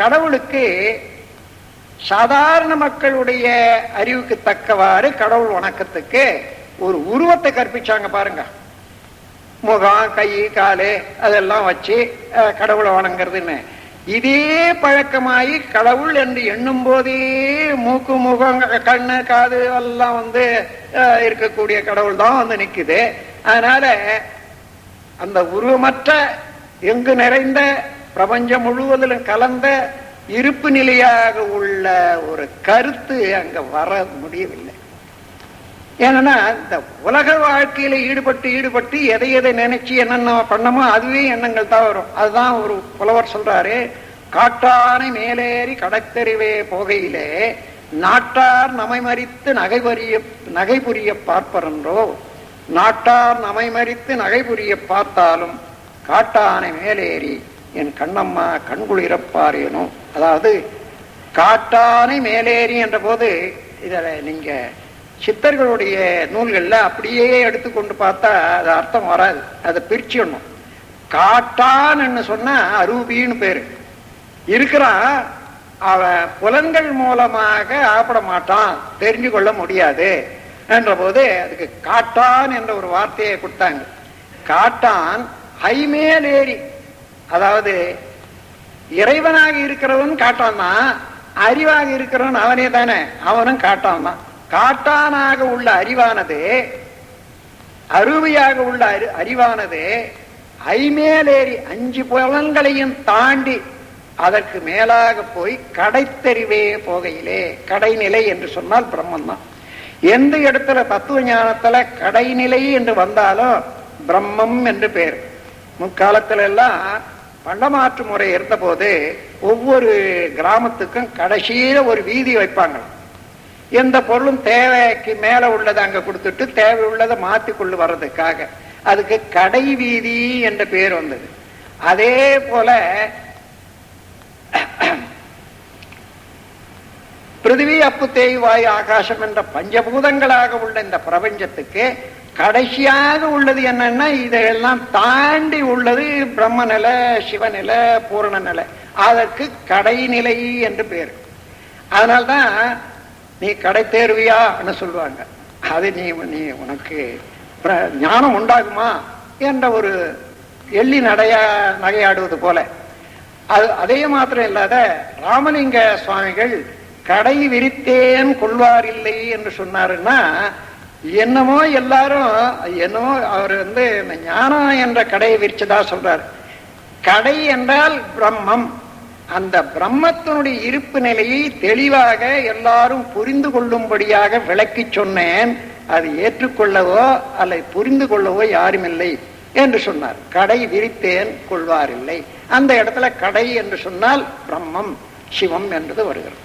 கடவுளுக்கு சாதாரண மக்களுடைய அறிவுக்கு தக்கவாறு கடவுள் வணக்கத்துக்கு ஒரு உருவத்தை கற்பிச்சாங்க பாருங்க. முகம், கை, காலு அதெல்லாம் வச்சு கடவுளை வணங்குறதுன்னு. இதே பழக்கமாயி கடவுள் என்று எண்ணும் போதே மூக்கு, முகம், கண்ணு, காது எல்லாம் இருக்கக்கூடிய கடவுள் தான் நிக்குது. அதனால அந்த உருவமற்ற எங்கு நிறைந்த பிரபஞ்சம் முழுவதிலும் கலந்த இருப்பு நிலையாக உள்ள ஒரு கருத்து அங்க வர முடியவில்லை. ஏன்னா இந்த உலக வாழ்க்கையில ஈடுபட்டு எதை எதை நினைச்சு என்னென்ன பண்ணமோ அதுவே எண்ணங்கள் தான் வரும். அதுதான் ஒரு புலவர் சொல்றாரு, காட்டானை மேலேறி கடத்தெறிவே போகையிலே நாட்டார் நமை மறித்து நகை புரிய பார்ப்பரன்றோ, நாட்டார் நமை மறித்து நகை புரிய பார்த்தாலும் காட்டானை மேலேறி என் கண்ணம்மா கண்குளிரப்பாரேனோ. அதாவது காட்டானை மேலேறி என்ற போது இதில் நீங்க சித்தர்களுடைய நூல்கள்ல அப்படியே எடுத்துக்கொண்டு பார்த்தா அது அர்த்தம் வராது. அதை பிரிச்சிடணும். காட்டான்னு சொன்னா அரூபின்னு பேரு இருக்கிறான். அவன் புலன்கள் மூலமாக ஆப்பட மாட்டான், தெரிஞ்சு கொள்ள முடியாது என்ற போது அதுக்கு காட்டான் என்ற ஒரு வார்த்தையை கொடுத்தாங்க. காட்டான் ஹைமேலேறி, அதாவது இறைவனாக இருக்கிறவன் காட்டான் தான், அறிவாக இருக்கிறவன் அவனே தானே, அவனும் காட்டான் தான். காட்டானாக உள்ள அறிவானது, அருவியாக உள்ள அறிவானது ஐமேலேறி 5 புலன்களையும் தாண்டி அதற்கு மேலாக போய் கடைத்தெறிவே போகையிலே, கடைநிலை என்று சொன்னால் பிரம்மன் தான். எந்த இடத்துல தத்துவ ஞானத்துல கடைநிலை என்று வந்தாலும் பிரம்மம் என்று பேர். முற்காலத்துல எல்லாம் பண்டமாற்று முறை இருந்த போது ஒவ்வொரு கிராமத்துக்கும் கடைசியில ஒரு வீதி வைப்பாங்க. எந்த பொருளும் தேவைக்கு மேல உள்ளதை அங்க கொடுத்துட்டு தேவை உள்ளதை மாத்தி கொண்டு வர்றதுக்காக அதுக்கு கடை வீதி என்ற பேர் வந்தது. அதே போல பிருத்திவி, அப்பு, தேய், வாயு, ஆகாசம் என்ற பஞ்சபூதங்களாக உள்ள இந்த பிரபஞ்சத்துக்கு கடைசியாக உள்ளது என்னன்னா இதெல்லாம் தாண்டி உள்ளது பிரம்மநிலை, சிவநிலை, பூரண நிலை. அதற்கு கடைநிலை என்று பேர். அதனால்தான் நீ கடை தேர்வியான்னு சொல்லுவாங்க. அது நீ உனக்கு ஞானம் உண்டாகுமா என்ற ஒரு எள்ளி நகையாடுவது போல. அதே மாத்திரம் இல்லாத ராமலிங்க சுவாமிகள் கடை விரித்தேன் கொள்வார் இல்லை என்று சொன்னாருன்னா என்னமோ எல்லாரும் என்னமோ அவர் ஞானம் என்ற கடையை விரிச்சதா சொல்றாரு. கடை என்றால் பிரம்மம். அந்த பிரம்மத்தினுடைய இருப்பு நிலையை தெளிவாக எல்லாரும் புரிந்து கொள்ளும்படியாக விளக்கி சொன்னேன். அது ஏற்றுக்கொள்ளவோ அல்லது புரிந்து கொள்ளவோ யாரும் இல்லை என்று சொன்னார். கடை விரித்தேன் கொள்வார் இல்லை. அந்த இடத்துல கடை என்று சொன்னால் பிரம்மம், சிவம் என்பது வருகிறது.